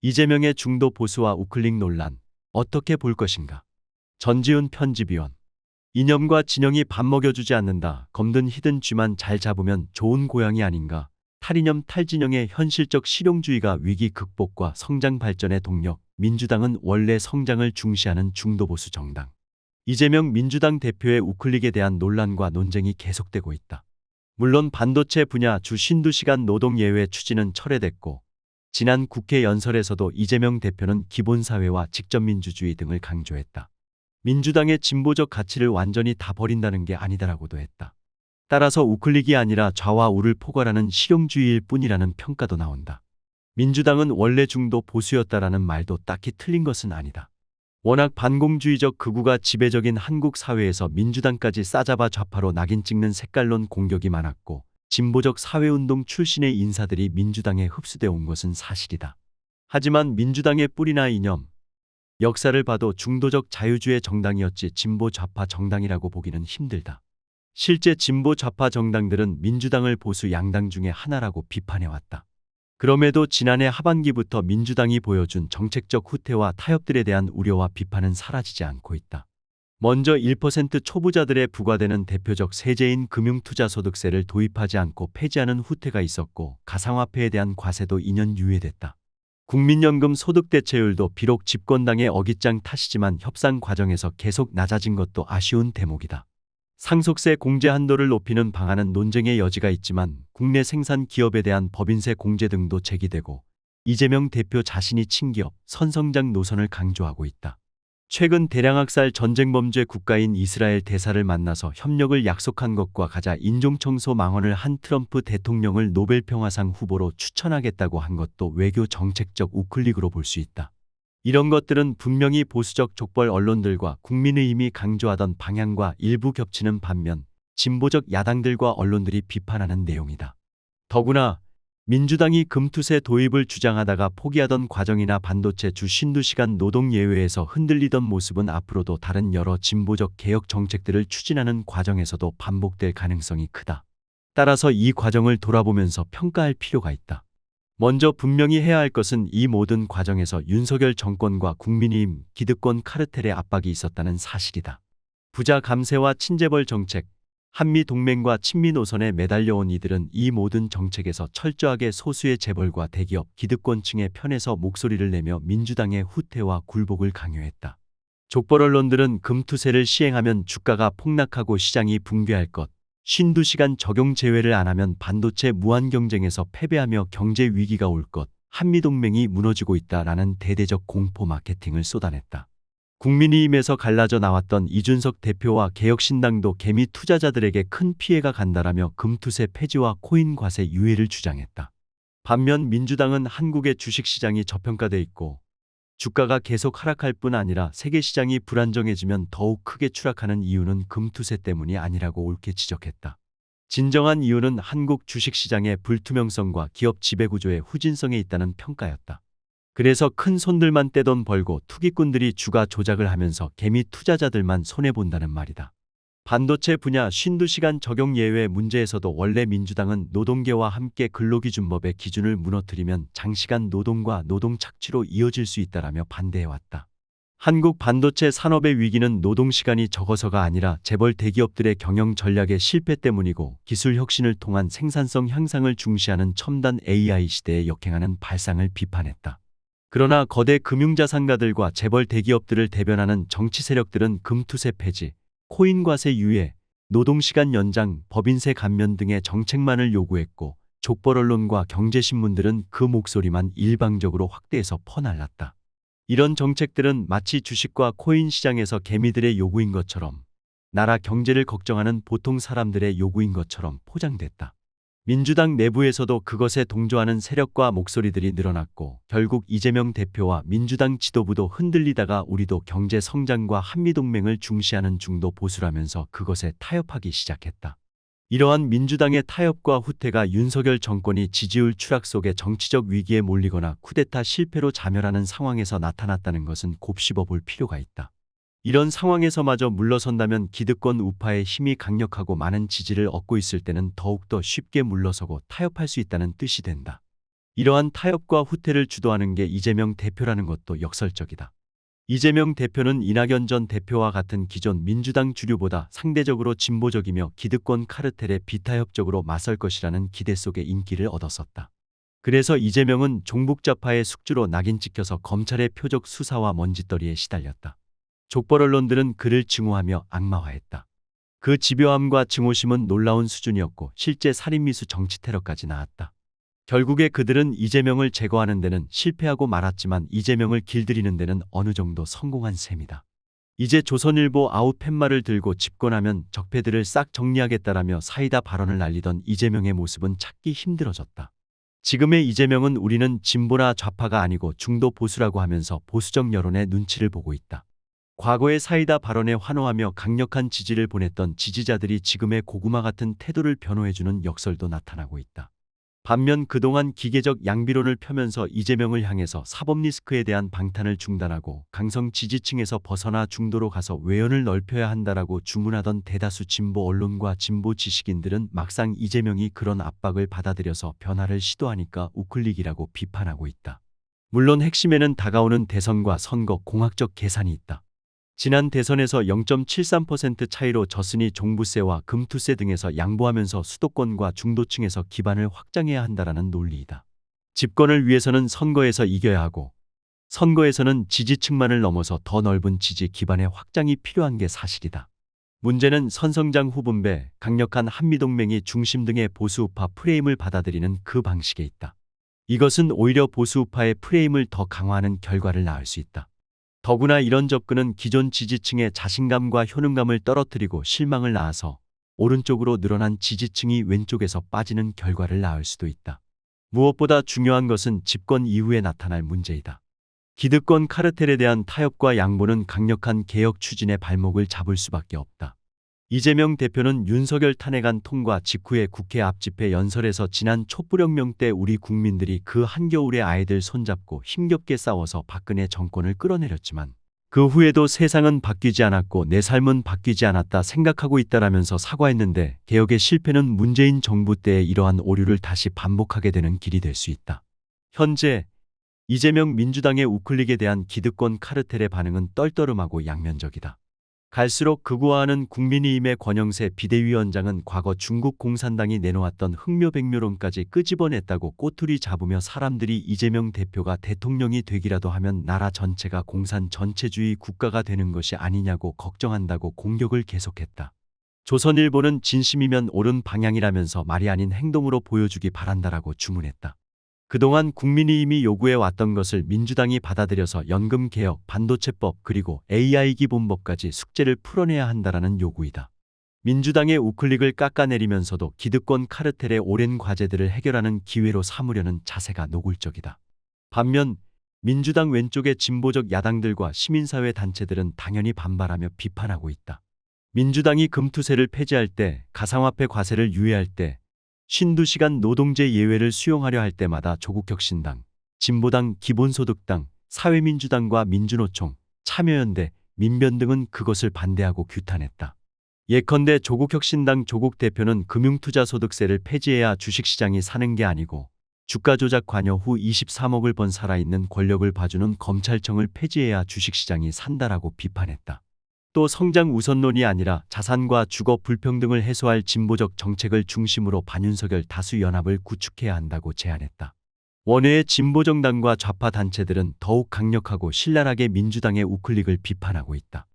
이재명의 중도 보수와 우클릭 논란 어떻게 볼 것인가? 전지훈 편집위원. 이념과 진영이 밥 먹여주지 않는다. 검든 히든 쥐만 잘 잡으면 좋은 고양이 아닌가? 탈이념 탈진영의 현실적 실용주의가 위기 극복과 성장 발전의 동력. 민주당은 원래 성장을 중시하는 중도보수 정당. 이재명 민주당 대표의 우클릭에 대한 논란과 논쟁이 계속되고 있다. 물론 반도체 분야 주 52시간 노동 예외 추진은 철회됐고, 지난 국회 연설에서도 이재명 대표는 기본사회와 직접민주주의 등을 강조했다. 민주당의 진보적 가치를 완전히 다 버린다는 게 아니다라고도 했다. 따라서 우클릭이 아니라 좌와 우를 포괄하는 실용주의일 뿐이라는 평가도 나온다. 민주당은 원래 중도 보수였다라는 말도 딱히 틀린 것은 아니다. 워낙 반공주의적 극우가 지배적인 한국 사회에서 민주당까지 싸잡아 좌파로 낙인 찍는 색깔론 공격이 많았고, 진보적 사회운동 출신의 인사들이 민주당에 흡수돼 온 것은 사실이다. 하지만 민주당의 뿌리나 이념, 역사를 봐도 중도적 자유주의 정당이었지 진보 좌파 정당이라고 보기는 힘들다. 실제 진보 좌파 정당들은 민주당을 보수 양당 중에 하나라고 비판해왔다. 그럼에도 지난해 하반기부터 민주당이 보여준 정책적 후퇴와 타협들에 대한 우려와 비판은 사라지지 않고 있다. 먼저 1% 초부자들에 부과되는 대표적 세제인 금융투자소득세를 도입하지 않고 폐지하는 후퇴가 있었고, 가상화폐에 대한 과세도 2년 유예됐다. 국민연금 소득대체율도 비록 집권당의 어깃장 탓이지만 협상 과정에서 계속 낮아진 것도 아쉬운 대목이다. 상속세 공제 한도를 높이는 방안은 논쟁의 여지가 있지만 국내 생산 기업에 대한 법인세 공제 등도 제기되고, 이재명 대표 자신이 친기업, 선성장 노선을 강조하고 있다. 최근 대량학살 전쟁범죄 국가인 이스라엘 대사를 만나서 협력을 약속한 것과 가자 인종청소 망언을 한 트럼프 대통령을 노벨평화상 후보로 추천하겠다고 한 것도 외교 정책적 우클릭으로 볼 수 있다. 이런 것들은 분명히 보수적 족벌 언론들과 국민의힘이 강조하던 방향과 일부 겹치는 반면 진보적 야당들과 언론들이 비판하는 내용이다. 더구나 민주당이 금투세 도입을 주장하다가 포기하던 과정이나 반도체 주 52시간 노동 예외에서 흔들리던 모습은 앞으로도 다른 여러 진보적 개혁 정책들을 추진하는 과정에서도 반복될 가능성이 크다. 따라서 이 과정을 돌아보면서 평가할 필요가 있다. 먼저 분명히 해야 할 것은 이 모든 과정에서 윤석열 정권과 국민의힘, 기득권 카르텔의 압박이 있었다는 사실이다. 부자 감세와 친재벌 정책, 한미동맹과 친미 노선에 매달려온 이들은 이 모든 정책에서 철저하게 소수의 재벌과 대기업, 기득권층의 편에서 목소리를 내며 민주당의 후퇴와 굴복을 강요했다. 족벌 언론들은 금투세를 시행하면 주가가 폭락하고 시장이 붕괴할 것, 52시간 적용 제외를 안 하면 반도체 무한 경쟁에서 패배하며 경제 위기가 올 것, 한미동맹이 무너지고 있다라는 대대적 공포 마케팅을 쏟아냈다. 국민의힘에서 갈라져 나왔던 이준석 대표와 개혁신당도 개미 투자자들에게 큰 피해가 간다라며 금투세 폐지와 코인 과세 유예를 주장했다. 반면 민주당은 한국의 주식시장이 저평가돼 있고 주가가 계속 하락할 뿐 아니라 세계시장이 불안정해지면 더욱 크게 추락하는 이유는 금투세 때문이 아니라고 옳게 지적했다. 진정한 이유는 한국 주식시장의 불투명성과 기업 지배구조의 후진성에 있다는 평가였다. 그래서 큰 손들만 떼돈 벌고 투기꾼들이 주가 조작을 하면서 개미 투자자들만 손해본다는 말이다. 반도체 분야 52시간 적용 예외 문제에서도 원래 민주당은 노동계와 함께 근로기준법의 기준을 무너뜨리면 장시간 노동과 노동 착취로 이어질 수 있다라며 반대해왔다. 한국 반도체 산업의 위기는 노동시간이 적어서가 아니라 재벌 대기업들의 경영 전략의 실패 때문이고, 기술 혁신을 통한 생산성 향상을 중시하는 첨단 AI 시대에 역행하는 발상을 비판했다. 그러나 거대 금융자산가들과 재벌 대기업들을 대변하는 정치 세력들은 금투세 폐지, 코인 과세 유예, 노동시간 연장, 법인세 감면 등의 정책만을 요구했고, 족벌 언론과 경제신문들은 그 목소리만 일방적으로 확대해서 퍼날랐다. 이런 정책들은 마치 주식과 코인 시장에서 개미들의 요구인 것처럼, 나라 경제를 걱정하는 보통 사람들의 요구인 것처럼 포장됐다. 민주당 내부에서도 그것에 동조하는 세력과 목소리들이 늘어났고, 결국 이재명 대표와 민주당 지도부도 흔들리다가 우리도 경제 성장과 한미동맹을 중시하는 중도 보수라면서 그것에 타협하기 시작했다. 이러한 민주당의 타협과 후퇴가 윤석열 정권이 지지율 추락 속에 정치적 위기에 몰리거나 쿠데타 실패로 자멸하는 상황에서 나타났다는 것은 곱씹어 볼 필요가 있다. 이런 상황에서마저 물러선다면 기득권 우파의 힘이 강력하고 많은 지지를 얻고 있을 때는 더욱더 쉽게 물러서고 타협할 수 있다는 뜻이 된다. 이러한 타협과 후퇴를 주도하는 게 이재명 대표라는 것도 역설적이다. 이재명 대표는 이낙연 전 대표와 같은 기존 민주당 주류보다 상대적으로 진보적이며 기득권 카르텔에 비타협적으로 맞설 것이라는 기대 속에 인기를 얻었었다. 그래서 이재명은 종북좌파의 숙주로 낙인 찍혀서 검찰의 표적 수사와 먼지떨이에 시달렸다. 족벌 언론들은 그를 증오하며 악마화했다. 그 집요함과 증오심은 놀라운 수준이었고 실제 살인미수 정치 테러까지 나왔다. 결국에 그들은 이재명을 제거하는 데는 실패하고 말았지만 이재명을 길들이는 데는 어느 정도 성공한 셈이다. 이제 조선일보 아웃 팻말을 들고 집권하면 적폐들을 싹 정리하겠다라며 사이다 발언을 날리던 이재명의 모습은 찾기 힘들어졌다. 지금의 이재명은 우리는 진보나 좌파가 아니고 중도 보수라고 하면서 보수적 여론의 눈치를 보고 있다. 과거의 사이다 발언에 환호하며 강력한 지지를 보냈던 지지자들이 지금의 고구마 같은 태도를 변호해주는 역설도 나타나고 있다. 반면 그동안 기계적 양비론을 펴면서 이재명을 향해서 사법 리스크에 대한 방탄을 중단하고 강성 지지층에서 벗어나 중도로 가서 외연을 넓혀야 한다라고 주문하던 대다수 진보 언론과 진보 지식인들은 막상 이재명이 그런 압박을 받아들여서 변화를 시도하니까 우클릭이라고 비판하고 있다. 물론 핵심에는 다가오는 대선과 선거 공학적 계산이 있다. 지난 대선에서 0.73% 차이로 졌으니 종부세와 금투세 등에서 양보하면서 수도권과 중도층에서 기반을 확장해야 한다라는 논리이다. 집권을 위해서는 선거에서 이겨야 하고 선거에서는 지지층만을 넘어서 더 넓은 지지 기반의 확장이 필요한 게 사실이다. 문제는 선성장 후분배, 강력한 한미동맹이 중심 등의 보수우파 프레임을 받아들이는 그 방식에 있다. 이것은 오히려 보수우파의 프레임을 더 강화하는 결과를 낳을 수 있다. 더구나 이런 접근은 기존 지지층의 자신감과 효능감을 떨어뜨리고 실망을 낳아서 오른쪽으로 늘어난 지지층이 왼쪽에서 빠지는 결과를 낳을 수도 있다. 무엇보다 중요한 것은 집권 이후에 나타날 문제이다. 기득권 카르텔에 대한 타협과 양보는 강력한 개혁 추진의 발목을 잡을 수밖에 없다. 이재명 대표는 윤석열 탄핵안 통과 직후에 국회 앞 집회 연설에서 지난 촛불혁명 때 우리 국민들이 그 한겨울에 아이들 손잡고 힘겹게 싸워서 박근혜 정권을 끌어내렸지만 그 후에도 세상은 바뀌지 않았고 내 삶은 바뀌지 않았다 생각하고 있다라면서 사과했는데 개혁의 실패는 문재인 정부 때의 이러한 오류를 다시 반복하게 되는 길이 될 수 있다. 현재 이재명 민주당의 우클릭에 대한 기득권 카르텔의 반응은 떨떠름하고 양면적이다. 갈수록 극우화하는 국민의힘의 권영세 비대위원장은 과거 중국 공산당이 내놓았던 흥묘백묘론까지 끄집어냈다고 꼬투리 잡으며 사람들이 이재명 대표가 대통령이 되기라도 하면 나라 전체가 공산 전체주의 국가가 되는 것이 아니냐고 걱정한다고 공격을 계속했다. 조선일보는 진심이면 옳은 방향이라면서 말이 아닌 행동으로 보여주기 바란다라고 주문했다. 그동안 국민의힘이 요구해 왔던 것을 민주당이 받아들여서 연금개혁, 반도체법 그리고 AI 기본법까지 숙제를 풀어내야 한다라는 요구이다. 민주당의 우클릭을 깎아내리면서도 기득권 카르텔의 오랜 과제들을 해결하는 기회로 삼으려는 자세가 노골적이다. 반면 민주당 왼쪽의 진보적 야당들과 시민사회 단체들은 당연히 반발하며 비판하고 있다. 민주당이 금투세를 폐지할 때, 가상화폐 과세를 유예할 때, 52시간 노동제 예외를 수용하려 할 때마다 조국혁신당, 진보당, 기본소득당, 사회민주당과 민주노총, 참여연대, 민변 등은 그것을 반대하고 규탄했다. 예컨대 조국혁신당 조국 대표는 금융투자소득세를 폐지해야 주식시장이 사는 게 아니고 주가조작 관여 후 23억을 번 살아있는 권력을 봐주는 검찰청을 폐지해야 주식시장이 산다라고 비판했다. 또 성장 우선론이 아니라 자산과 주거 불평등을 해소할 진보적 정책을 중심으로 반윤석열 다수 연합을 구축해야 한다고 제안했다. 원외의 진보정당과 좌파 단체들은 더욱 강력하고 신랄하게 민주당의 우클릭을 비판하고 있다.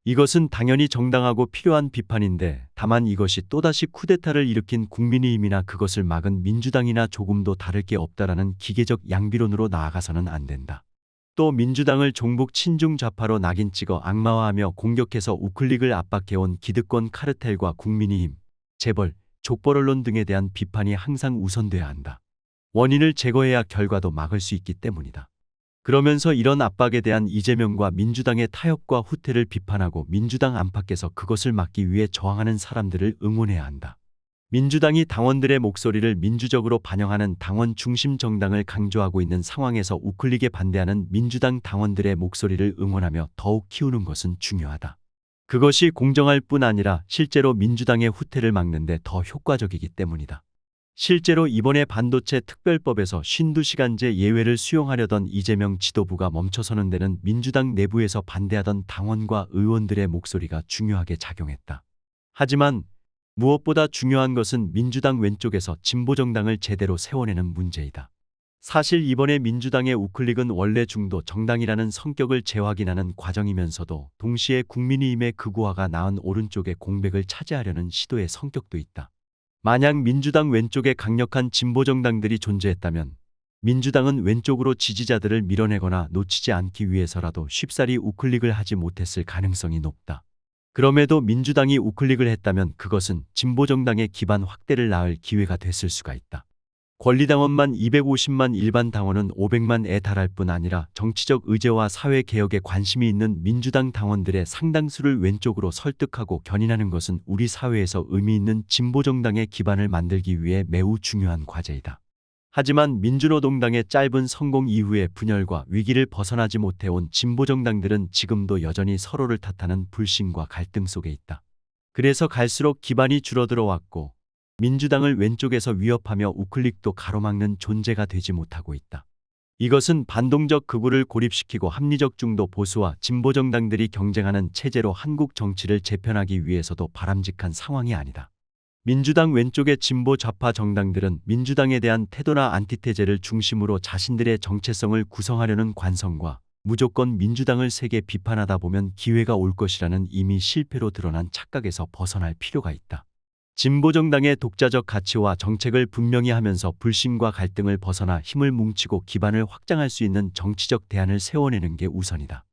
이것은 당연히 정당하고 필요한 비판인데 다만 이것이 또다시 쿠데타를 일으킨 국민의힘이나 그것을 막은 민주당이나 조금도 다를 게 없다라는 기계적 양비론으로 나아가서는 안 된다. 또 민주당을 종북 친중 좌파로 낙인 찍어 악마화하며 공격해서 우클릭을 압박해온 기득권 카르텔과 국민의힘, 재벌, 족벌 언론 등에 대한 비판이 항상 우선돼야 한다. 원인을 제거해야 결과도 막을 수 있기 때문이다. 그러면서 이런 압박에 대한 이재명과 민주당의 타협과 후퇴를 비판하고 민주당 안팎에서 그것을 막기 위해 저항하는 사람들을 응원해야 한다. 민주당이 당원들의 목소리를 민주적으로 반영하는 당원 중심 정당을 강조하고 있는 상황에서 우클릭에 반대하는 민주당 당원들의 목소리를 응원하며 더욱 키우는 것은 중요하다. 그것이 공정할 뿐 아니라 실제로 민주당의 후퇴를 막는 데 더 효과적이기 때문이다. 실제로 이번에 반도체 특별법에서 52시간제 예외를 수용하려던 이재명 지도부가 멈춰서는 데는 민주당 내부에서 반대하던 당원과 의원들의 목소리가 중요하게 작용했다. 하지만 무엇보다 중요한 것은 민주당 왼쪽에서 진보정당을 제대로 세워내는 문제이다. 사실 이번에 민주당의 우클릭은 원래 중도 정당이라는 성격을 재확인하는 과정이면서도 동시에 국민의힘의 극우화가 낳은 오른쪽의 공백을 차지하려는 시도의 성격도 있다. 만약 민주당 왼쪽에 강력한 진보정당들이 존재했다면 민주당은 왼쪽으로 지지자들을 밀어내거나 놓치지 않기 위해서라도 쉽사리 우클릭을 하지 못했을 가능성이 높다. 그럼에도 민주당이 우클릭을 했다면 그것은 진보정당의 기반 확대를 낳을 기회가 됐을 수가 있다. 권리당원만 250만, 일반 당원은 500만에 달할 뿐 아니라 정치적 의제와 사회개혁에 관심이 있는 민주당 당원들의 상당수를 왼쪽으로 설득하고 견인하는 것은 우리 사회에서 의미 있는 진보정당의 기반을 만들기 위해 매우 중요한 과제이다. 하지만 민주노동당의 짧은 성공 이후의 분열과 위기를 벗어나지 못해온 진보정당들은 지금도 여전히 서로를 탓하는 불신과 갈등 속에 있다. 그래서 갈수록 기반이 줄어들어 왔고 민주당을 왼쪽에서 위협하며 우클릭도 가로막는 존재가 되지 못하고 있다. 이것은 반동적 극우를 고립시키고 합리적 중도 보수와 진보정당들이 경쟁하는 체제로 한국 정치를 재편하기 위해서도 바람직한 상황이 아니다. 민주당 왼쪽의 진보 좌파 정당들은 민주당에 대한 태도나 안티테제를 중심으로 자신들의 정체성을 구성하려는 관성과 무조건 민주당을 세게 비판하다 보면 기회가 올 것이라는 이미 실패로 드러난 착각에서 벗어날 필요가 있다. 진보정당의 독자적 가치와 정책을 분명히 하면서 불신과 갈등을 벗어나 힘을 뭉치고 기반을 확장할 수 있는 정치적 대안을 세워내는 게 우선이다.